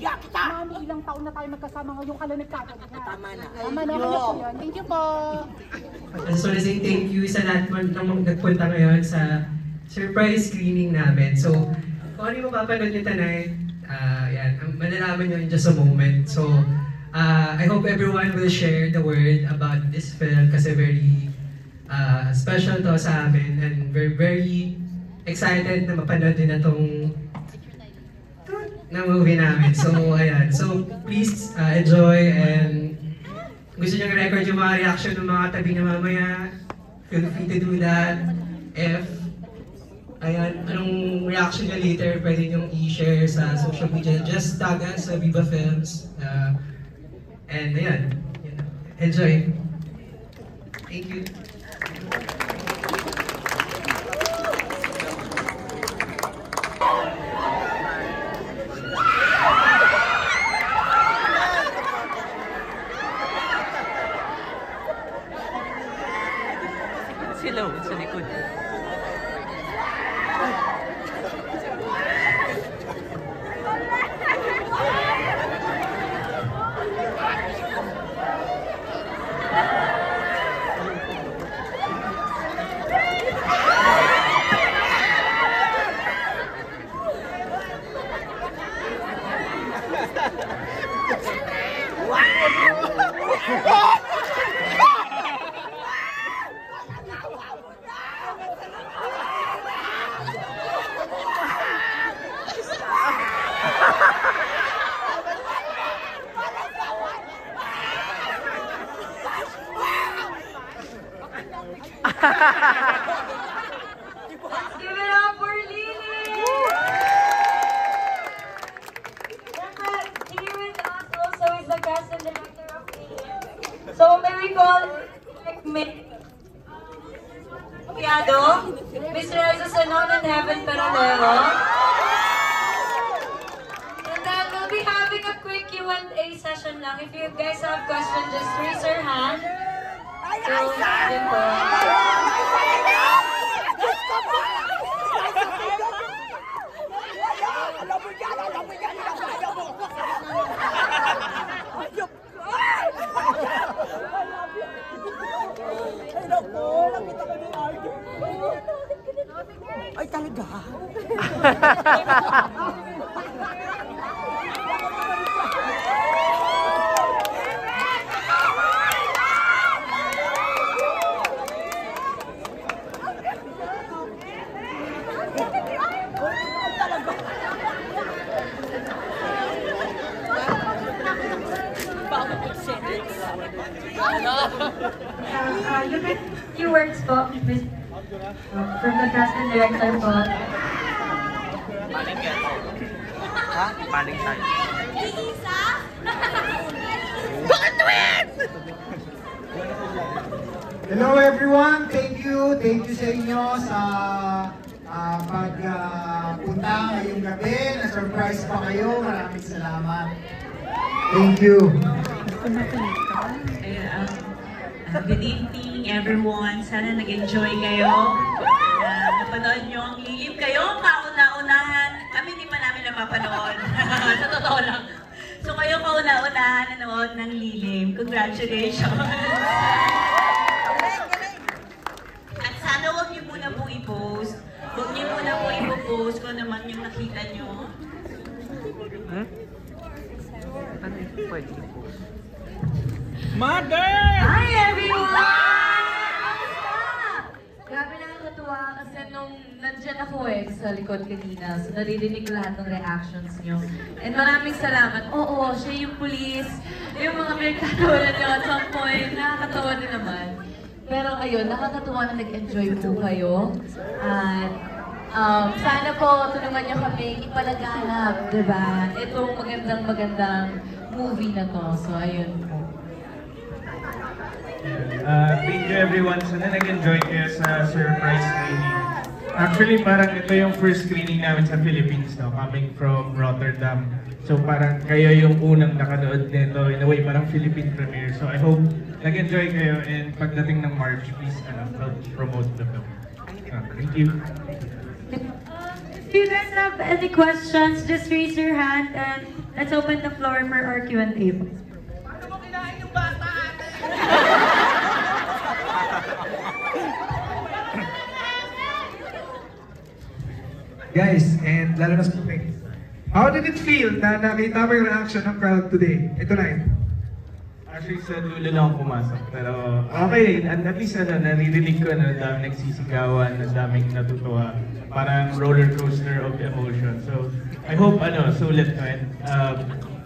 Iya kita! Mami, ilang taon na tayo magkasama ngayon ka lang nagkagaling. Tama na. Tama na, kaya po yun. Thank you po. I just want to say thank you sa lahat ng nagpunta ngayon sa surprise screening namin. So, kung ano yung mapapanood nyo tonight, yan, malalaman nyo in just a moment. So, I hope everyone will share the word about this film kasi very special to sa amin and we're very excited na mapanood din na tong na movie namin. So, ayan. So, please enjoy and gusto nyo record yung mga reaction ng mga tabi na mamaya, feel free to do that. If, ayan, anong reaction nyo later, pwede nyo i-share sa social media. Just tag us sa Viva Films. And ayan, enjoy. Thank you. Sila sa likod. Give it up for Lily! Here with us also is the cast and director of Lily. So may we call Piado, Mr. Reza known in Heaven Paralelo. And then we'll be having a quick Q&A session lang. If you guys have questions, just raise your hand. So, yun po. Ay, talaga? You can few words po, from the cast and director po. Paling yan. Ha? Paling tayo. Isa? Bakit twin? Hello everyone! Thank you sa inyo sa pagpunta ngayong gabi. Na-surprise pa kayo. Maraming salamat. Thank you. Good evening everyone. Sana nag-enjoy kayo. Napanood nyo ang Lilim kayo. Kauna-unahan. Kami hindi pa namin napapanood. Sa totoo lang. So kayo kauna-unahan nanood ng Lilim. Congratulations. At sana huwag niyo muna pong i-post. Huwag niyo muna pong i-post kung naman yung nakita nyo. Ano yung pwede i-post? Mother! Hi everyone! Grabe nakakatuwa kasi nung nandyan ako sa likod kanina, so naririnig ko lahat ng reactions nyo. And maraming salamat. Oo, siya yung police, yung mga pinagkatawanan nyo at some point, nakakatawa din naman. Pero ayun, nakakatuwa na nag-enjoy po kayo. At sana po tulungan nyo kami ipalaganap, diba? Itong magandang movie na to. So ayun po. Thank you everyone. Sana nag-enjoy kayo sa surprise screening. Actually, parang ito yung first screening namin sa Philippines, no? Coming from Rotterdam. So parang kayo yung unang nakanood nito. In a way, parang Philippine premiere. So I hope nag-enjoy kayo and pagdating ng March, please help promote the film. Thank you. If you guys have any questions, just raise your hand and let's open the floor for our Q&A. Guys, and lalo na sa public. How did it feel na nakita mo yung reaction ng crowd today? Ito na yun. Actually, sa dulo lang ako pumasok. Pero okay, at least naririnig ko na daming nagsisigawan, na daming natutuwa. Parang roller coaster of emotion. So, I hope, sulit na yun.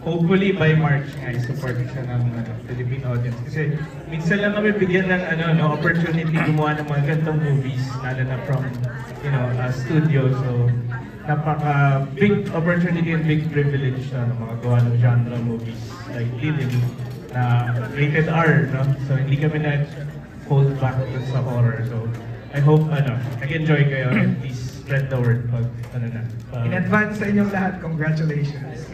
Hopefully by March nga, support siya ng Philippine audience. Kasi minsan lang kami bigyan ng opportunity gumawa ng mga gantong movies, lalo na from studio. So, napaka-big opportunity and big privilege na mga gawa ng genre movies like Living na rated R, no? So, hindi kami na-hold back dun sa horror. So, I hope, nag-enjoy kayo and please spread the word pag, In advance sa inyong lahat, congratulations.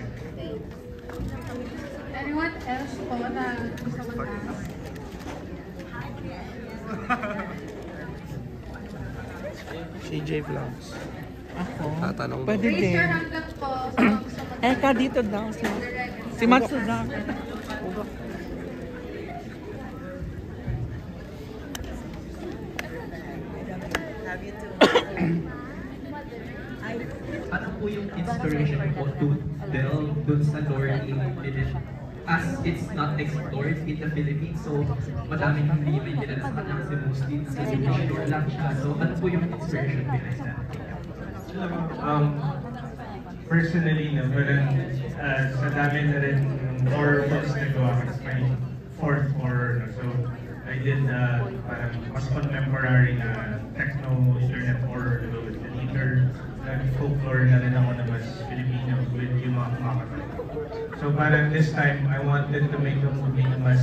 Anyone else po na gusto mag-ask? CJ Vlogs. Ako? Tatanong Pwede Raise din. your hand lang po sa mga gusto mag-ask. Eka, dito daw. Si Matsuda. Ano po yung inspiration po to delve dun sa lore in Philippines? As it's not explored in the Philippines, so madaming hindi may kilala sa kanya kasi mostly sa shore lang siya. So ano po yung inspiration behind that? Personally, parang sa dami na rin yung horror films na gawa ko. It's my fourth horror. So, I did parang mas contemporary na techno internet horror with the theater. Folklore na rin ako na mas Filipino with yung mga kumakatawa. So parang this time, I wanted to make a movie na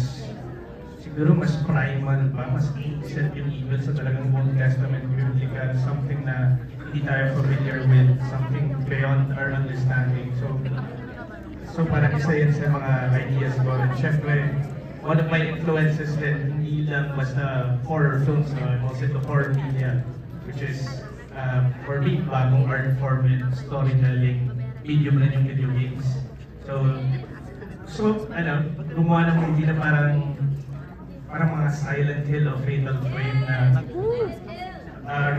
siguro mas primal pa, mas ancient yung evil sa talagang Old Testament biblical, something na hindi tayo familiar with, something beyond our understanding. So parang isa yan sa mga ideas ko. And syempre, one of my influences din, hindi lang basta horror films, no? Also the horror media, which is for me, bagong art form with storytelling, medium na yung video games. So gumawa ng movie na parang mga Silent Hill o Fatal Frame na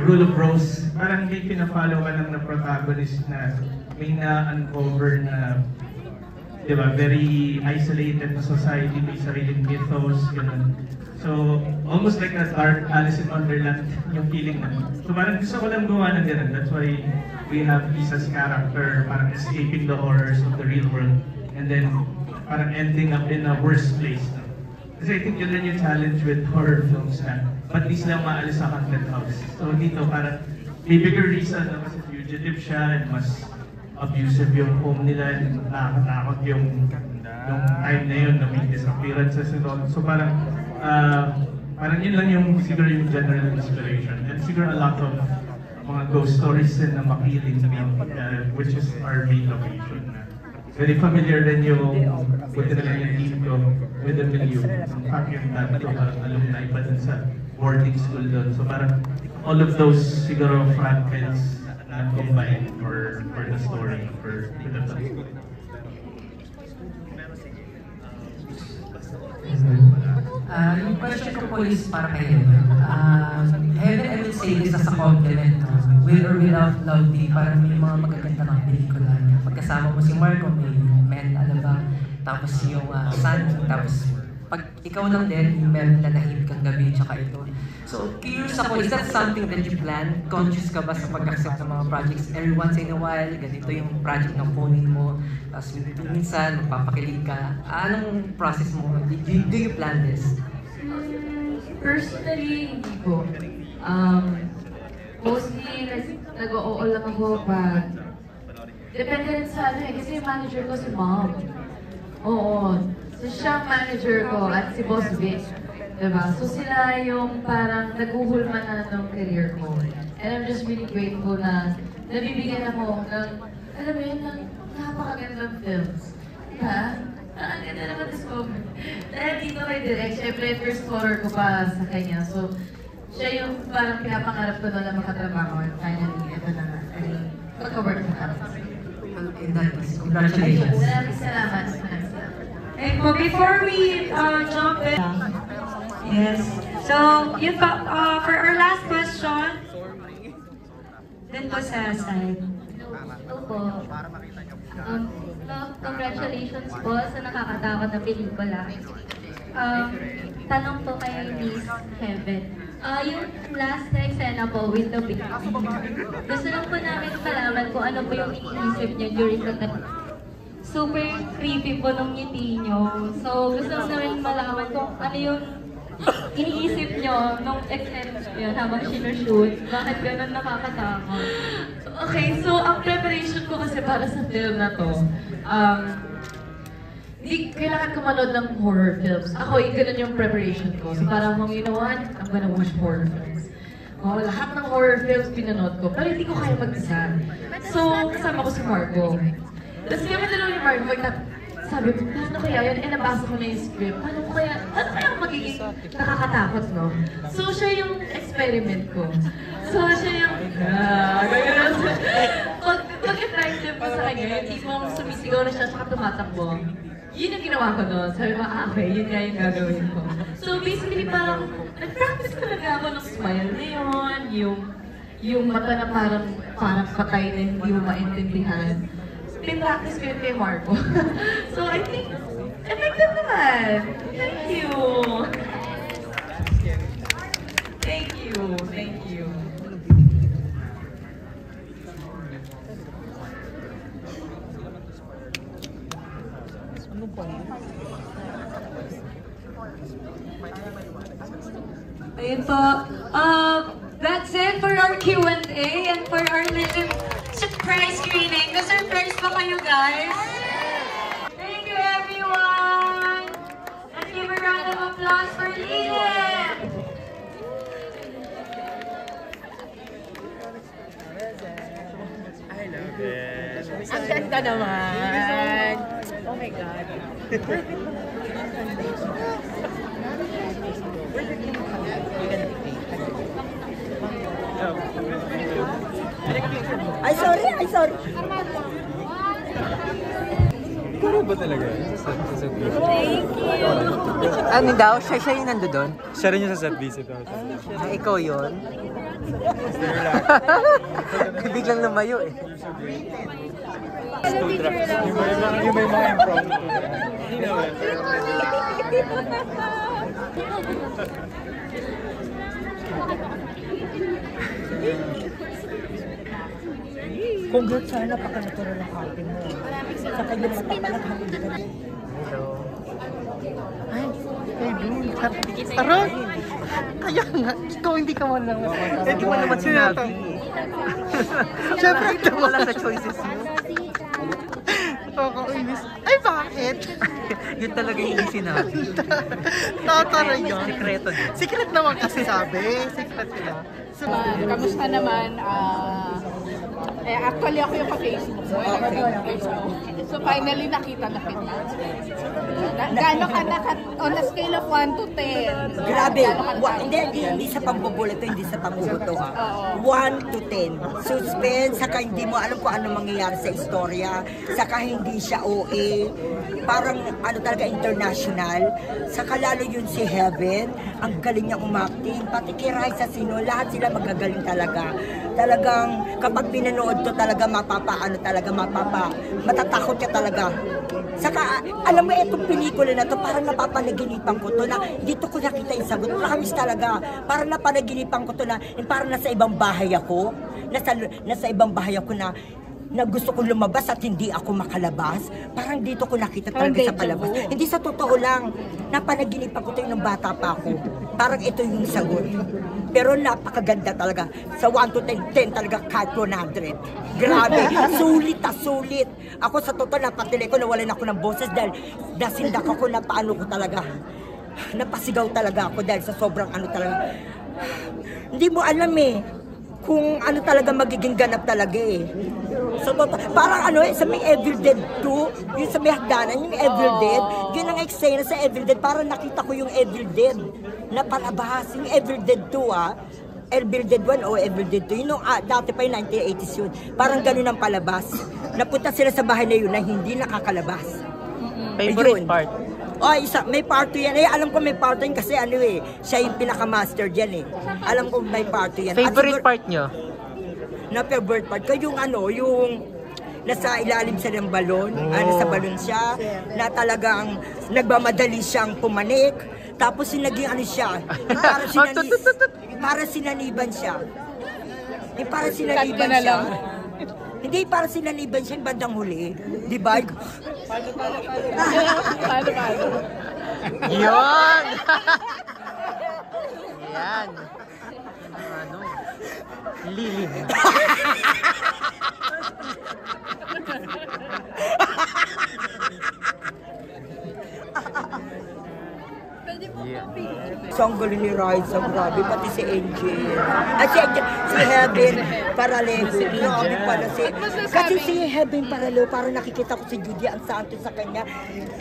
Rule of Rose, parang may pinafollow ka ng protagonist na may na-uncover na, di ba, very isolated na society, may sariling mythos, gano'n. So, almost like a dark Alice in Wonderland yung feeling na. So parang gusto ko lang gawa ng gano'n. That's why we have Lisa's character, parang escaping the horrors of the real world, and then parang ending up in a worse place. Kasi I think yun rin yung challenge with horror films na at least lang maalis sa haunted house. So dito parang may bigger reason na kasi fugitive siya and mas abusive yung home nila and nakakatakot yung time na yun na may disappearances and all. So parang yun lang yung siguro yung general inspiration. And siguro a lot of mga ghost stories din na makiling which is our main location. Very familiar din yung buti na lang yung team ko with the milieu. In fact, yung dati ko alumni pa dun sa boarding school doon. So parang all of those siguro fragments na combined for the story, for the film. Yung question ko po is para kayo. Heaven, I will say this as a compliment. With or without Love Day, parang may mga magaganda ng pelikula niya. Pagkasama mo si Marco, may Men, tapos yung Sun, tapos pag ikaw lang din, meron na nahimik kang gabi, tsaka ito. So, curious ako, is that something that you plan? Conscious ka ba sa pag-accept ng mga projects? Every once in a while, ganito yung project ng phone mo, tapos minsan, magpapakilig ka. Anong process mo? Do you plan this? Personally, hindi ko. Mostly, nag-oo lang ako pag... Depende rin sa kasi yung manager ko si Mom. Oo. So siya ang manager ko at si Boss Vic. Diba? So sila yung parang naghuhulma na ng career ko. And I'm just really grateful na nabibigyan ako ng, alam mo yun, ng napakagandang films. Diba? Ang ganda naman discover. Dahil dito kay Direk, syempre first horror ko pa sa kanya. So siya yung parang pinapangarap ko na makatrabaho. And finally, ito na nga. I mean, pagka-work na kami. in that case. Congratulations. Maraming salamat. And before we jump in, yes. So, yun pa, for our last question, then po sa side. Opo. Congratulations po sa nakakatakot na pelikula. Tanong po kay Miss Heaven. Yung last na eksena po with the baby, gusto lang po namin malaman kung ano po yung iniisip niyo during the time. Super creepy po nung ngiti niyo. So, gusto lang namin malaman kung ano yung iniisip niyo nung eksena yun habang sinushoot. Bakit ganun nakakatakot? Okay, so ang preparation ko kasi para sa film na to, hindi kailangan ko manood ng horror films. Ako, ganun yung preparation ko. So parang, you know what? I'm gonna watch horror films. Lahat ng horror films pinanood ko, pero hindi ko kaya mag-isa. So, kasama ko si Marco. Tapos kami dalawa ni Marco, sabi ko, paano kaya yun? Eh, nabasa ko na yung script. Ano kaya magiging nakakatakot, no? So, siya yung experiment ko. So, siya yung, pag-effective ko sa kanya, yung tipong sumisigaw na siya, saka tumatakbo. Yun yung ginawa ko doon. Sabi ko, okay, yun nga yung gagawin ko. So, basically, parang, nag-practice talaga ako ng smile na yun, yung mata na parang patay na hindi mo maintindihan. Pin-practice ko yun kay Marco. So, I think, effective naman. Thank you. Thank you. Thank you. Ayun po. That's it for our Q&A and for our little surprise screening. Na-surprise pa kayo, guys? Thank you, everyone! Let's give a round of applause for Lilith! I love it. Ang ganda naman. Oh my God. Ay, sorry. Kuro ba talaga? Thank you. Ano daw? Siya yung nando doon? Siya rin yung sa set visit. Ikaw yun? Biglang lumayo eh. Yung may mga impromptu. Congrats sana, napaka-natural ang ate mo. Saka yung mata pa naghahin ka. Hello. Ay, dude. Aray! Kaya nga, ikaw hindi ka man lang. Hindi mo naman sinabi. Siyempre, ito Wala sa choices mo. Nakakainis. Ay, bakit? Yun talaga yung hindi sinabi. Nakakara yun. Sikreto din. Secret naman kasi sabi. Secret sila. Kamusta naman? Actually, ako yung ka-Facebook mo. So, finally, nakita na kita. Gano'n ka on a scale of 1 to 10? Grabe. Hindi sa pambubulat, hindi sa pambubuto. 1 to 10. Suspense, saka hindi mo alam kung ano mangyayari sa istorya. Saka hindi siya OA. Parang ano talaga international. Saka lalo yun si Heaven. Ang galing niya umacting. Pati kay Raisa Sino, lahat sila magagaling talaga. Talagang kapag pinanood to talaga matatakot ka talaga. Saka alam mo itong pelikula na to parang napapanaginipan ko to na dito ko nakita yung sagot. Promise talaga. Parang napanaginipan ko to na parang nasa ibang bahay ako. Nasa ibang bahay ako na gusto kong lumabas at hindi ako makalabas. Parang dito ko nakita talaga sa palabas. Hindi sa totoo lang. Napanaginipan ko to yung bata pa ako. Parang ito yung sagot. Pero napakaganda talaga. Sa 1 to 10, 10 talaga kahit 100. Grabe. Sulit. Ako sa totoo napatili ko, nawalan ako ng boses dahil nasindak ako na paano ko talaga. Napasigaw talaga ako dahil sa sobrang ano talaga. Hindi mo alam eh kung ano talaga magiging ganap talaga eh. So, parang ano eh, sa may Evil Dead 2, yung sa may hagdanan, yung Evil Dead, yun ang eksena sa Evil Dead, parang nakita ko yung Evil Dead na palabas, yung Evil Dead 2 Evil Dead 1 o Evil Dead 2, yun dati pa yung 1980s yun, parang ganun ang palabas. napunta sila sa bahay na yun na hindi nakakalabas. Favorite Ayun. part? Oh, may part 2 yan. Alam ko may part 2 yan kasi siya yung pinaka-master dyan eh. Alam ko may part 2 yan. Favorite part nyo? Na favorite part ko, yung nasa ilalim siya ng balon, nasa balon siya, na talagang nagmamadali siyang pumanik, tapos yung naging siya, para sinaniban siya. Para sinaniban siya. Hindi, para sinaniban siya yung bandang huli. Di ba? Paano? Yun! Yan. Lilim. So, ang gulo ni Raisa, grabe, pati si Angel. Si Heaven Paralejo. Grabe pala kasi si Heaven Paralejo, parang nakikita ko si Judy Ann Santos sa kanya.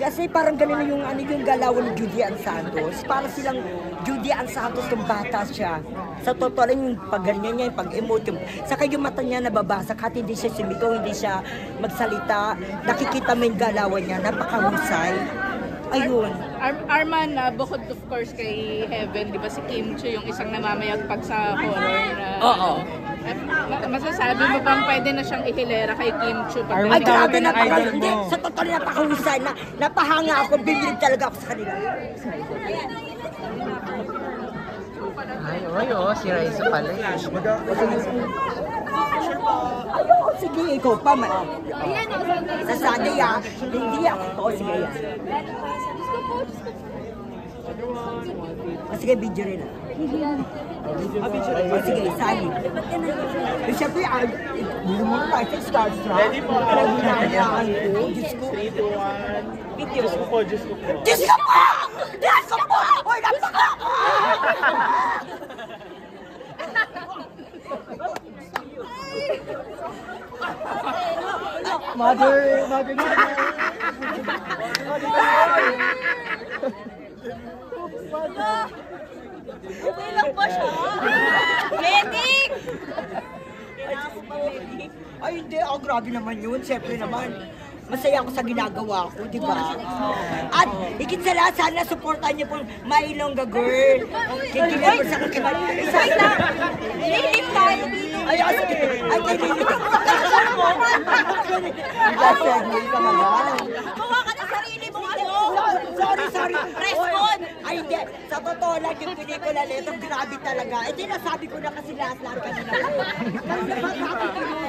Kasi parang ganun yung galawan ni Judy Ann Santos. Parang silang Judy Ann Santos yung bata siya. Sa totoo lang yung pag-ganyan niya, yung pag-emote. Saka yung mata niya nababasag, at hindi siya sumigaw, hindi siya magsalita. Nakikita mo yung galawan niya, napakahusay. Ayun. Arman, bukod of course kay Heaven, di ba si Kim Chu yung isang namamayagpag sa horror na... Oo. Masasabi mo bang pwede na siyang ihilera kay Kim Chu? Ay, grabe, hindi. Sa totoo napakahusay. Napahanga ako, bilib talaga ako sa kanila. Si Raisa pala. Ayoko, sige, ikaw pa. Nasanay hindi ako. Sige, yan. Sige, video rin. Sige, sali. Siyempre, hindi mo na ito starstruck. Ready po. Diyos ko. Diyos ko po! Diyos ko po! Diyos ko po! Diyos ko po! Hoy, napaka ako! Mother. Okay lang ba siya? Medic! Ay, hindi. Grabe naman yun. Siyempre naman. Masaya ako sa ginagawa ko, di ba? At higit sa lahat, sana supportan niyo po My Ilongga Girl. Kikinig ko sa kakimal. Wait lang! Lilim tayo dito! Ay, kay Lilim. Bawa ka na sarili mo, Sorry. Respond! Ay, hindi. Sa totoo lang yung pelikula nito, grabe talaga. Eh, nasabi ko na kasi lahat kanina.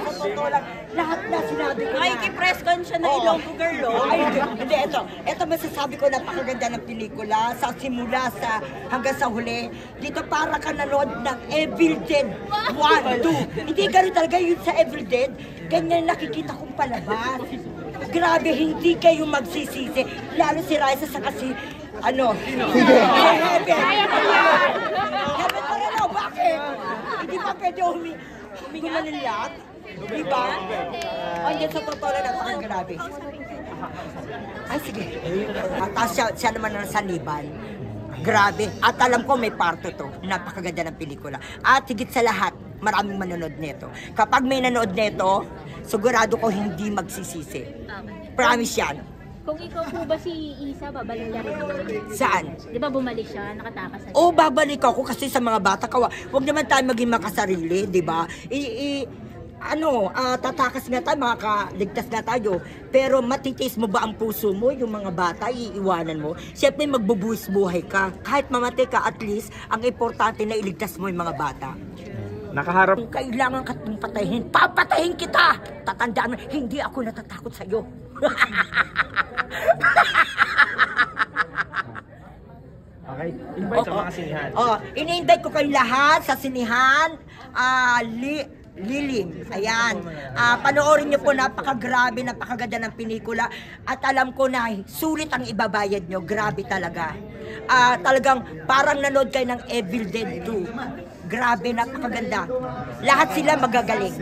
Sa totoo lang, lahat na sinabi ko na. Ay, kipress con siya na Ilonggo Girl, Ay, hindi. Ito masasabi ko, napakaganda ng pelikula. Sa simula, hanggang sa huli. Dito para ka nanood ng Evil Dead 1, 2. Hindi ganun talaga yun sa Evil Dead. Ganyan nakikita kong palabas. Grabe, hindi kayo magsisisi. Lalo si Raisa sa kasi, Heaven. Heaven pa rin, bakit? Hindi pa pwede gumalinlat? Di ba? Andyan sa totoo na napakagrabe. Ay, sige. Tapos siya naman na sa Liban. Grabe. At alam ko may parto to. Napakaganda ng pelikula. At higit sa lahat, maraming manonood nito. Kapag may nanood nito, sigurado ko hindi magsisisi. Promise yan. Kung ikaw po ba si Isa, babalik ka rin doon? Saan? Di ba bumalik siya, nakatakas na? Oo, babalik ako kasi sa mga bata. Huwag naman tayo maging makasarili, di ba? Tatakas nga tayo, makakaligtas na tayo. Pero matitiis mo ba ang puso mo, yung mga bata, iiwanan mo? Siyempre, magbubuhis buhay ka. Kahit mamatay ka, at least, ang importante na iligtas mo yung mga bata. Nakaharap. Kung kailangan ka itong patayin, papatayin kita! Tatandaan mo, hindi ako natatakot sa'yo. Okay, invite sa mga sinihan. Ini-invite ko kayo lahat sa sinihan. Lilim. Ayan. Panoorin niyo po, napakagrabe, napakaganda ng pelikula. At alam ko na, sulit ang ibabayad niyo. Grabe talaga. Talagang parang nanood kayo ng Evil Dead 2. Grabe, napakaganda. Lahat sila magagaling.